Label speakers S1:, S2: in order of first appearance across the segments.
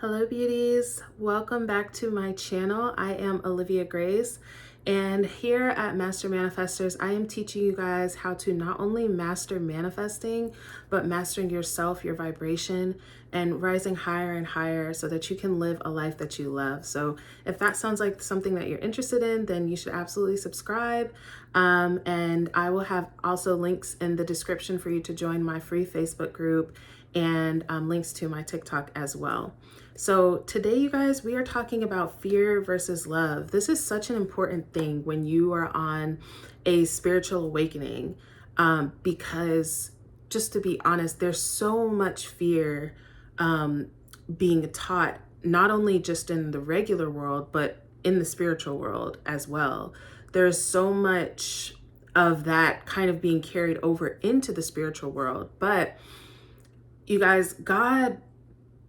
S1: Hello beauties, welcome back to my channel. I am Olivia Grace, and here at Master Manifestors I am teaching you guys how to not only master manifesting but mastering yourself, your vibration, and rising higher and higher so that you can live a life that you love. So if that sounds like something that you're interested in, then you should absolutely subscribe, and I will have also links in the description for you to join my free Facebook group and links to my TikTok as well. So today, you guys, we are talking about fear versus love. This is such an important thing when you are on a spiritual awakening, because just to be honest, there's so much fear being taught, not only just in the regular world, but in the spiritual world as well. There's so much of that kind of being carried over into the spiritual world. But you guys, God,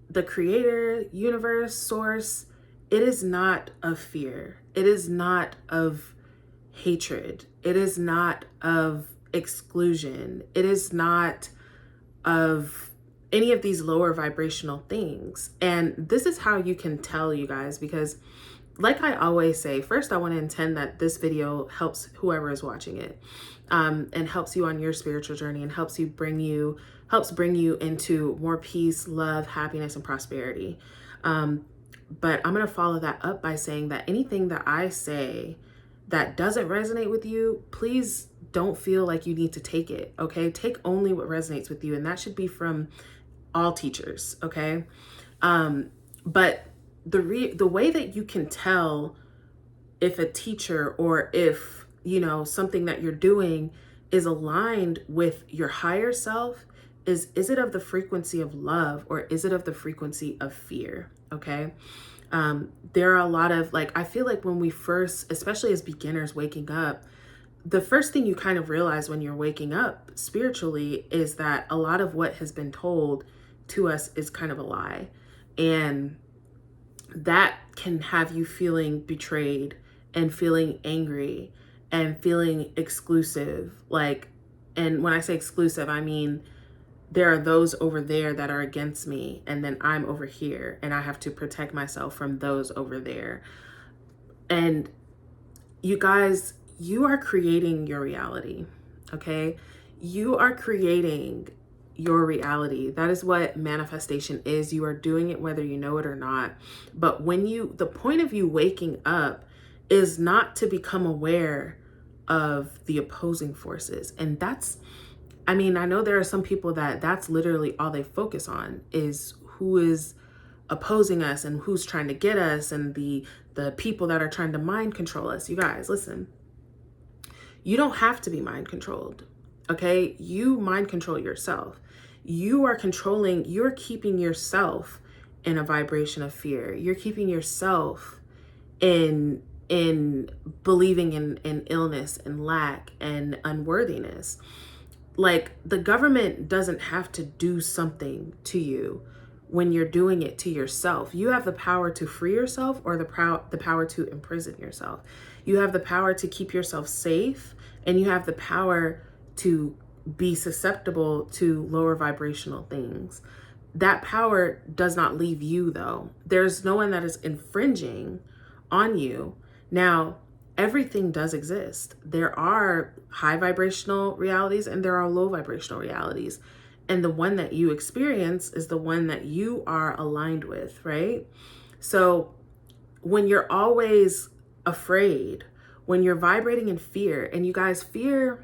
S1: the creator, universe, source, it is not of fear. It is not of hatred. It is not of exclusion. It is not of any of these lower vibrational things. And this is how you can tell, you guys, because like I always say, first I want to intend that this video helps whoever is watching it, and helps you on your spiritual journey and helps bring you into more peace, love, happiness, and prosperity. But I'm going to follow that up by saying that anything that I say that doesn't resonate with you, please don't feel like you need to take it, okay? Take only what resonates with you, and that should be from all teachers, okay? But the way that you can tell if a teacher or if, something that you're doing is aligned with your higher self is it of the frequency of love or is it of the frequency of fear, okay? There are a lot of, I feel like when we first, especially as beginners waking up, the first thing you kind of realize when you're waking up spiritually is that a lot of what has been told to us is kind of a lie. And that can have you feeling betrayed and feeling angry and feeling exclusive. And when I say exclusive, I mean, there are those over there that are against me, and then I'm over here, and I have to protect myself from those over there. And you guys, you are creating your reality, okay? You are creating your reality. That is what manifestation is. You are doing it whether you know it or not. But the point of you waking up is not to become aware of the opposing forces. And I know there are some people that's literally all they focus on is who is opposing us and who's trying to get us and the people that are trying to mind control us. You guys, listen, you don't have to be mind controlled, okay? You mind control yourself. You're keeping yourself in a vibration of fear. You're keeping yourself in believing in illness and lack and unworthiness. The government doesn't have to do something to you when you're doing it to yourself. You have the power to free yourself or the power to imprison yourself. You have the power to keep yourself safe, and you have the power to be susceptible to lower vibrational things. That power does not leave you, though. There's no one that is infringing on you. Now, everything does exist. There are high vibrational realities and there are low vibrational realities. And the one that you experience is the one that you are aligned with, right? So when you're always afraid, when you're vibrating in fear, and you guys, fear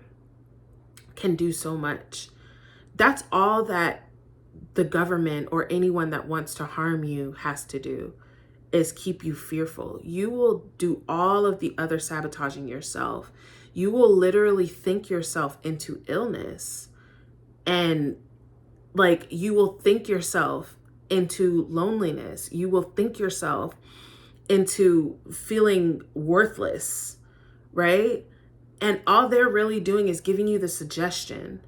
S1: can do so much. That's all that the government or anyone that wants to harm you has to do, is keep you fearful. You will do all of the other sabotaging yourself. You will literally think yourself into illness, and you will think yourself into loneliness. You will think yourself into feeling worthless, right? And all they're really doing is giving you the suggestion.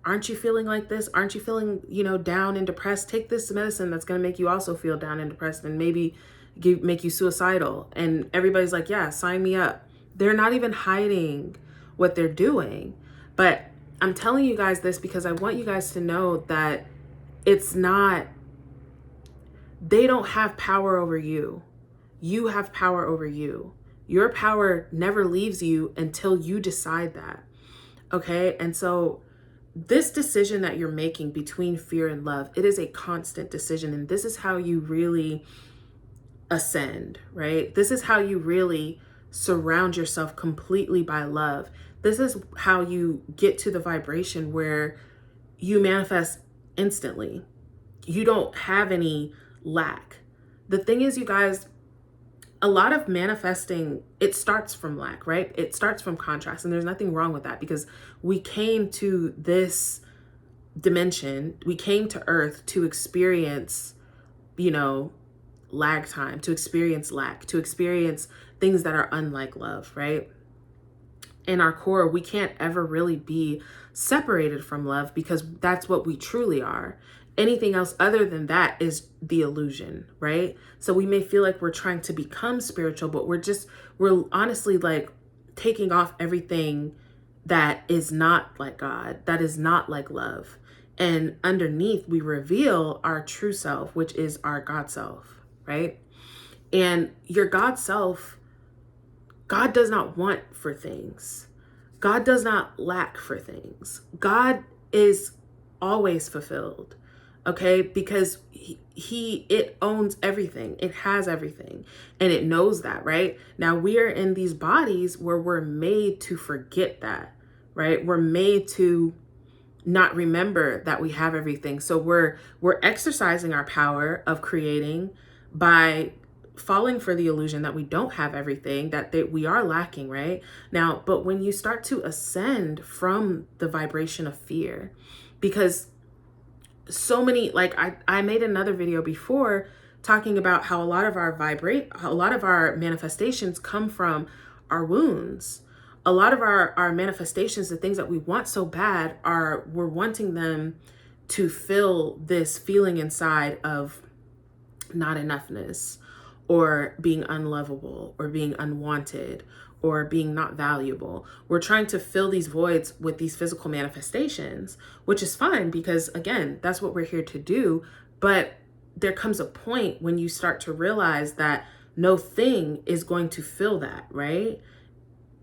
S1: Aren't you feeling like this? Aren't you feeling, down and depressed? Take this medicine that's going to make you also feel down and depressed and maybe make you suicidal. And everybody's like, yeah, sign me up. They're not even hiding what they're doing. But I'm telling you guys this because I want you guys to know that it's not they don't have power over you. You have power over you. Your power never leaves you until you decide that. Okay? And so this decision that you're making between fear and love, it is a constant decision. And this is how you really ascend, right? This is how you really surround yourself completely by love. This is how you get to the vibration where you manifest instantly. You don't have any lack. The thing is, you guys, a lot of manifesting, it starts from lack, right? It starts from contrast, and there's nothing wrong with that, because we came to this dimension, we came to Earth to experience, lag time, to experience lack, to experience things that are unlike love, right? In our core, we can't ever really be separated from love, because that's what we truly are. Anything else other than that is the illusion, right? So we may feel like we're trying to become spiritual, but we're honestly like taking off everything that is not like God, that is not like love. And underneath, we reveal our true self, which is our God self, right? And your God self, God does not want for things. God does not lack for things. God is always fulfilled, okay? Because it owns everything. It has everything, and it knows that, right? Now we are in these bodies where we're made to forget that, right? We're made to not remember that we have everything. So we're exercising our power of creating by falling for the illusion that we don't have everything, that we are lacking, right? Now, but when you start to ascend from the vibration of fear, because so many, like I made another video before talking about how a lot of our manifestations come from our wounds. A lot of our manifestations, the things that we want so bad, we're wanting them to fill this feeling inside of not enoughness, or being unlovable, or being unwanted, or being not valuable. We're trying to fill these voids with these physical manifestations, which is fine, because again, that's what we're here to do. But there comes a point when you start to realize that no thing is going to fill that, right?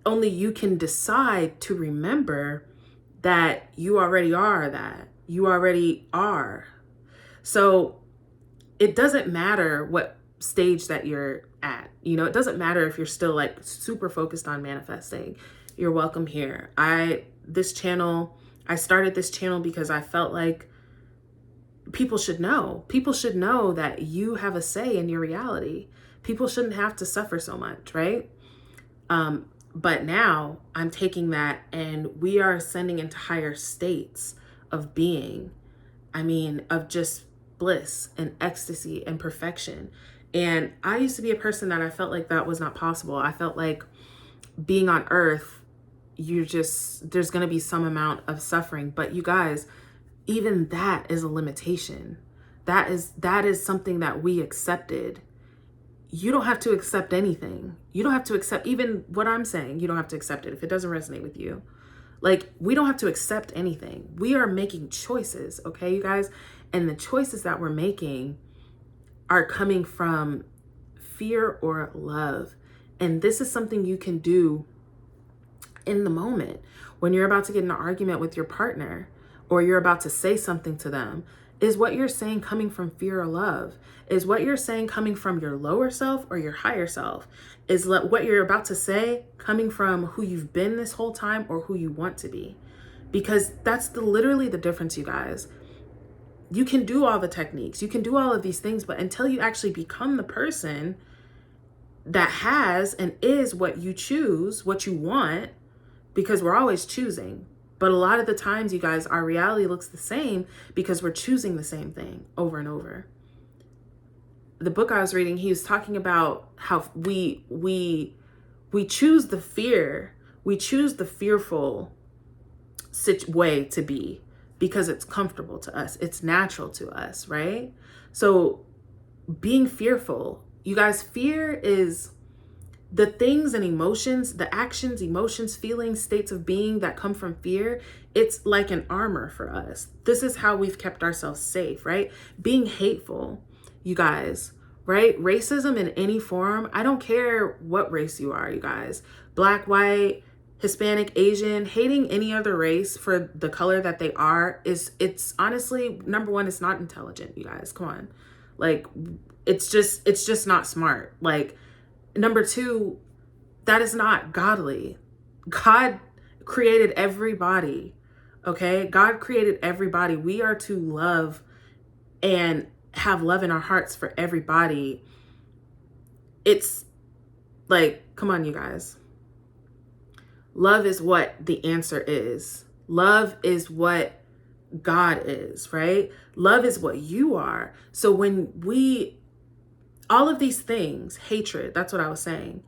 S1: Only you can decide to remember that you already are that. You already are. So it doesn't matter what stage that you're at. It doesn't matter if you're still like super focused on manifesting. You're welcome here. I started this channel because I felt like people should know. People should know that you have a say in your reality. People shouldn't have to suffer so much, right? But now I'm taking that, and we are ascending into higher states of being. Of just bliss and ecstasy and perfection. And I used to be a person that I felt like that was not possible. I felt like being on earth, there's going to be some amount of suffering. But you guys, even that is a limitation. That is something that we accepted. You don't have to accept anything. You don't have to accept even what I'm saying. You don't have to accept it if it doesn't resonate with you. Like, we don't have to accept anything. We are making choices, okay, you guys? And the choices that we're making are coming from fear or love. And this is something you can do in the moment when you're about to get in an argument with your partner, or you're about to say something to them. Is what you're saying coming from fear or love? Is what you're saying coming from your lower self or your higher self? Is what you're about to say coming from who you've been this whole time, or who you want to be? Because that's literally the difference, you guys. You can do all the techniques, you can do all of these things, but until you actually become the person that has and is what you choose, what you want, because we're always choosing. But a lot of the times, you guys, our reality looks the same because we're choosing the same thing over and over. The book I was reading, he was talking about how we choose the fear. We choose the fearful way to be because it's comfortable to us. It's natural to us, right? So being fearful, you guys, fear is the things and emotions, the actions, emotions, feelings, states of being that come from fear. It's like an armor for us. This is how we've kept ourselves safe, right? Being hateful you guys, right? Racism in any form, I don't care what race you are, you guys. Black, white, Hispanic, Asian, hating any other race for the color that they are it's honestly, number one, it's not intelligent, you guys. Come on. Like, it's just not smart. Like, number two, that is not godly. God created everybody, okay? God created everybody. We are to love and have love in our hearts for everybody. It's like, come on, you guys. Love is what the answer is. Love is what God is, right? Love is what you are. So when all of these things, hatred, that's what I was saying.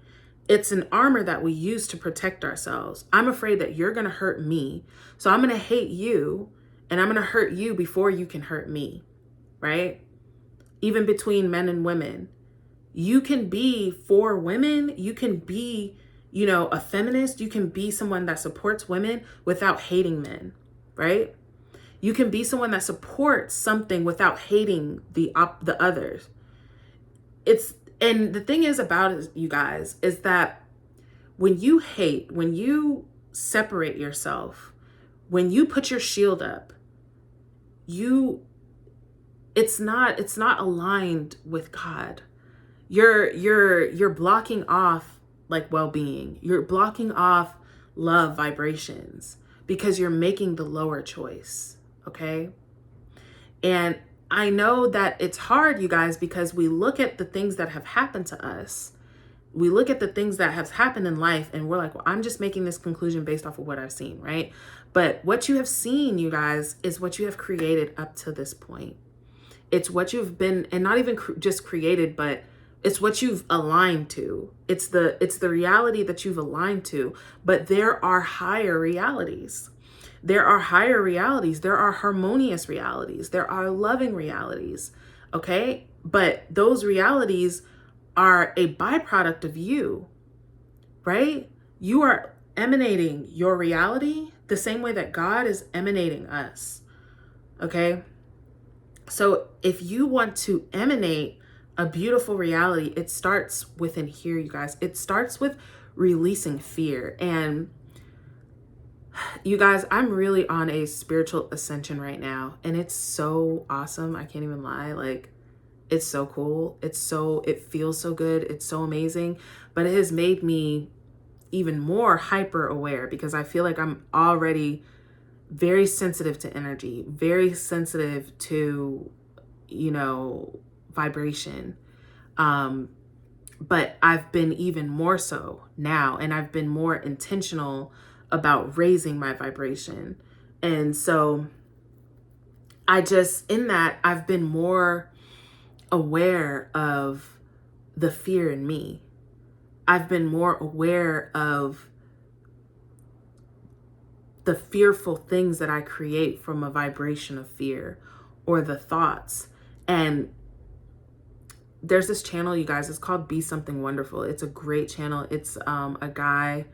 S1: It's an armor that we use to protect ourselves. I'm afraid that you're going to hurt me. So I'm going to hate you, and I'm going to hurt you before you can hurt me, right? Even between men and women. You can be for women. You can be, a feminist. You can be someone that supports women without hating men, right? You can be someone that supports something without hating the others. And the thing is about it, you guys, is that when you hate, when you separate yourself, when you put your shield up, it's not aligned with God. You're blocking off like well-being. You're blocking off love vibrations because you're making the lower choice, okay? And I know that it's hard, you guys, because we look at the things that have happened to us. We look at the things that have happened in life and we're like, well, I'm just making this conclusion based off of what I've seen, right? But what you have seen, you guys, is what you have created up to this point. It's what you've been, and not even just created, but it's what you've aligned to. It's the reality that you've aligned to, but there are higher realities. There are higher realities. There are harmonious realities. There are loving realities. Okay. But those realities are a byproduct of you, right? You are emanating your reality the same way that God is emanating us. Okay. So if you want to emanate a beautiful reality, it starts within here, you guys. It starts with releasing fear. And you guys, I'm really on a spiritual ascension right now, and it's so awesome. I can't even lie. Like, it's so cool. It feels so good. It's so amazing, but it has made me even more hyper aware because I feel like I'm already very sensitive to energy, very sensitive to, vibration. But I've been even more so now, and I've been more intentional about raising my vibration. And so in that, I've been more aware of the fear in me. I've been more aware of the fearful things that I create from a vibration of fear or the thoughts. And there's this channel, you guys, it's called Be Something Wonderful. It's a great channel. It's a guy,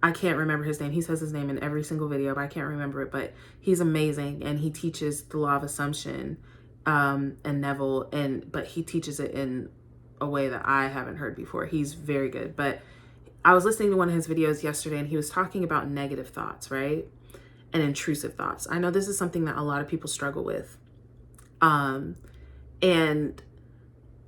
S1: I can't remember his name. He says his name in every single video, but I can't remember it. But he's amazing, and he teaches the law of assumption, and Neville, but he teaches it in a way that I haven't heard before. He's very good. But I was listening to one of his videos yesterday, and he was talking about negative thoughts, right? And intrusive thoughts. I know this is something that a lot of people struggle with. And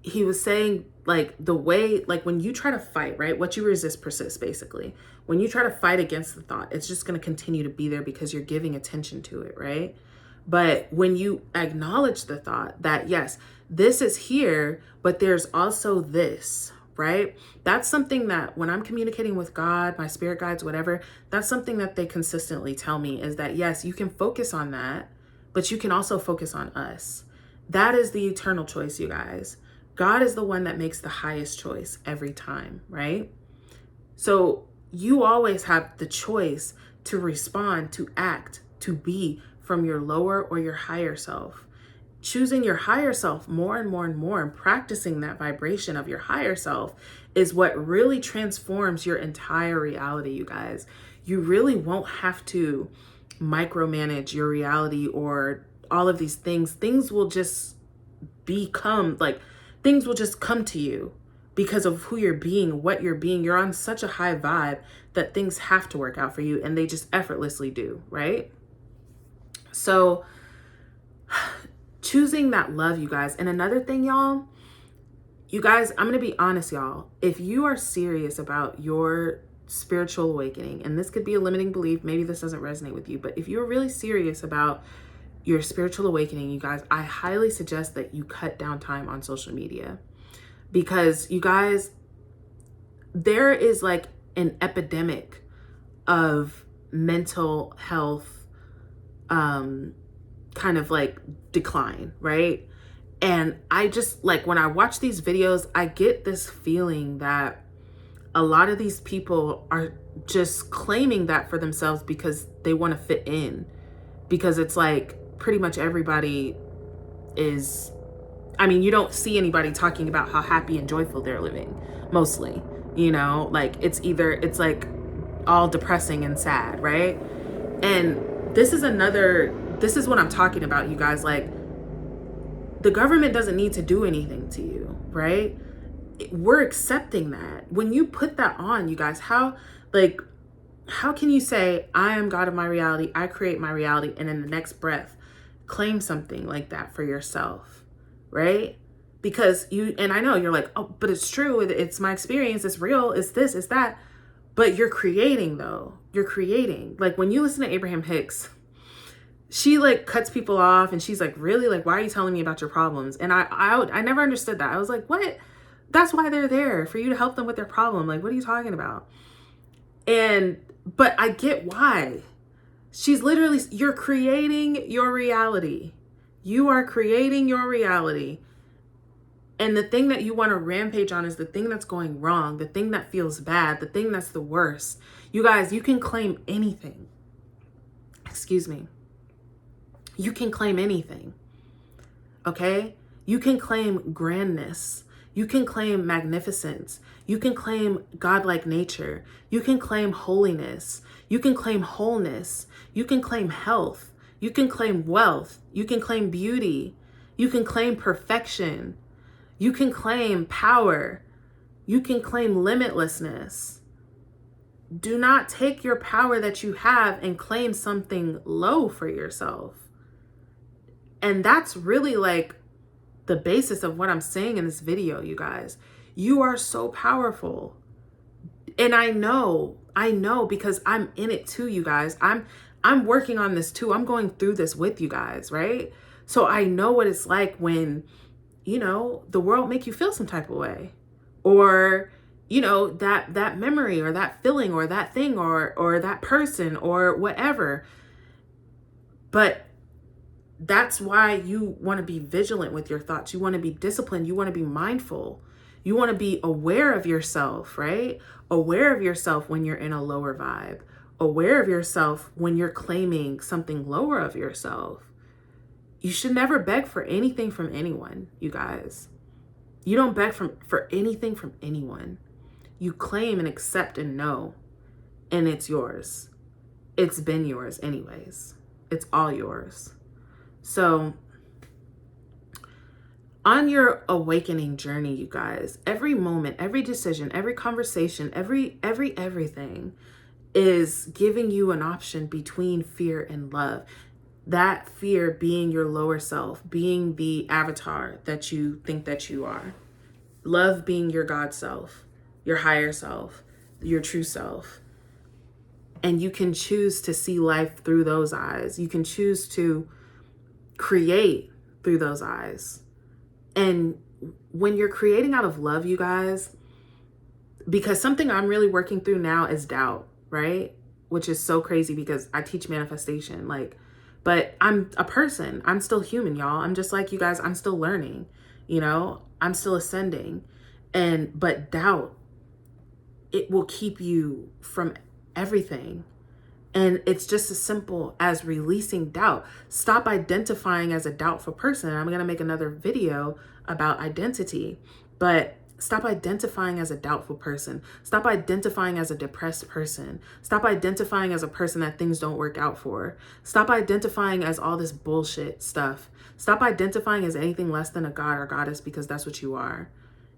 S1: he was saying, like, the way, like, when you try to fight, right? What you resist persists, basically. When you try to fight against the thought, it's just going to continue to be there because you're giving attention to it, right? But when you acknowledge the thought that, yes, this is here, but there's also this, right? That's something that when I'm communicating with God, my spirit guides, whatever, that's something that they consistently tell me is that, yes, you can focus on that, but you can also focus on us. That is the eternal choice, you guys. God is the one that makes the highest choice every time, right? So you always have the choice to respond, to act, to be from your lower or your higher self. Choosing your higher self more and more and more and practicing that vibration of your higher self is what really transforms your entire reality, you guys. You really won't have to micromanage your reality or all of these things. Things will just become, like, things will just come to you because of who you're being, what you're being. You're on such a high vibe that things have to work out for you, and they just effortlessly do, right? So choosing that love, you guys. And another thing, y'all, you guys, I'm going to be honest, y'all. If you are serious about your spiritual awakening, and this could be a limiting belief, maybe this doesn't resonate with you, but if you're really serious about your spiritual awakening, you guys, I highly suggest that you cut down time on social media. Because, you guys, there is like an epidemic of mental health kind of like decline, right? And I just, like, when I watch these videos, I get this feeling that a lot of these people are just claiming that for themselves because they want to fit in. Because it's like pretty much everybody is, I mean, you don't see anybody talking about how happy and joyful they're living, mostly, you know, like it's like all depressing and sad, right? And this is what I'm talking about, you guys. Like, the government doesn't need to do anything to you, right? We're accepting that. When you put that on, you guys, how can you say, I am God of my reality, I create my reality, and in the next breath, claim something like that for yourself, right? Because and I know you're like, oh, but it's true. It's my experience. It's real. It's this, it's that. But you're creating, though. You're creating. Like, when you listen to Abraham Hicks, she like cuts people off and she's like, really? Like, why are you telling me about your problems? And I never understood that. I was like, what? That's why they're there, for you to help them with their problem. Like, what are you talking about? But I get why. She's literally, you're creating your reality. You are creating your reality. And the thing that you want to rampage on is the thing that's going wrong, the thing that feels bad, the thing that's the worst. You guys, you can claim anything. Excuse me. You can claim anything, okay? You can claim grandness. You can claim magnificence. You can claim godlike nature. You can claim holiness. You can claim wholeness. You can claim health. You can claim wealth. You can claim beauty. You can claim perfection. You can claim power. You can claim limitlessness. Do not take your power that you have and claim something low for yourself. And that's really like the basis of what I'm saying in this video, you guys. You are so powerful. And I know because I'm in it too, you guys. I'm working on this too. I'm going through this with you guys, right? So I know what it's like when, you know, the world make you feel some type of way, or, you know, that memory or that feeling or that thing or that person or whatever. But that's why you want to be vigilant with your thoughts. You want to be disciplined. You want to be mindful. You want to be aware of yourself, right? Aware of yourself when you're in a lower vibe. Aware of yourself when you're claiming something lower of yourself. You should never beg for anything from anyone, you guys. You don't beg for anything from anyone. You claim and accept and know, and it's yours. It's been yours anyways. It's all yours. So on your awakening journey, you guys, every moment, every decision, every conversation, everything is giving you an option between fear and love. That fear being your lower self, being the avatar that you think that you are. Love being your God self, your higher self, your true self. And you can choose to see life through those eyes. You can choose to create through those eyes. And when you're creating out of love, you guys, because something I'm really working through now is doubt, right? Which is so crazy because I teach manifestation, but I'm a person. I'm still human, y'all. I'm just like you guys. I'm still learning, you know, I'm still ascending. But doubt, it will keep you from everything. And it's just as simple as releasing doubt. Stop identifying as a doubtful person. I'm going to make another video about identity, but stop identifying as a doubtful person. Stop identifying as a depressed person. Stop identifying as a person that things don't work out for. Stop identifying as all this bullshit stuff. Stop identifying as anything less than a god or goddess, because that's what you are.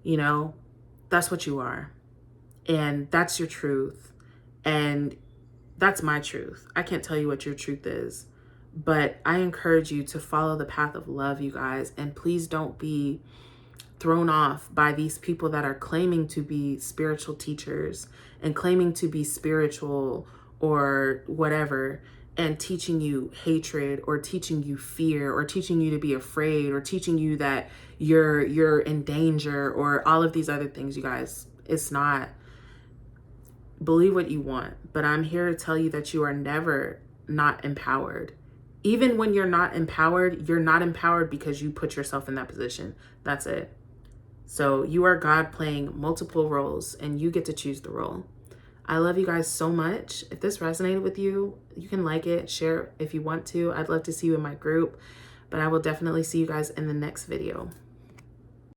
S1: You know, that's what you are. And that's your truth. And that's my truth. I can't tell you what your truth is, but I encourage you to follow the path of love, you guys. And please don't be thrown off by these people that are claiming to be spiritual teachers and claiming to be spiritual or whatever, and teaching you hatred or teaching you fear or teaching you to be afraid or teaching you that you're in danger or all of these other things. You guys, it's not. Believe what you want, but I'm here to tell you that you are never not empowered. Even when you're not empowered because you put yourself in that position. That's it. So you are God playing multiple roles, and you get to choose the role. I love you guys so much. If this resonated with you, you can like it, share if you want to. I'd love to see you in my group, but I will definitely see you guys in the next video.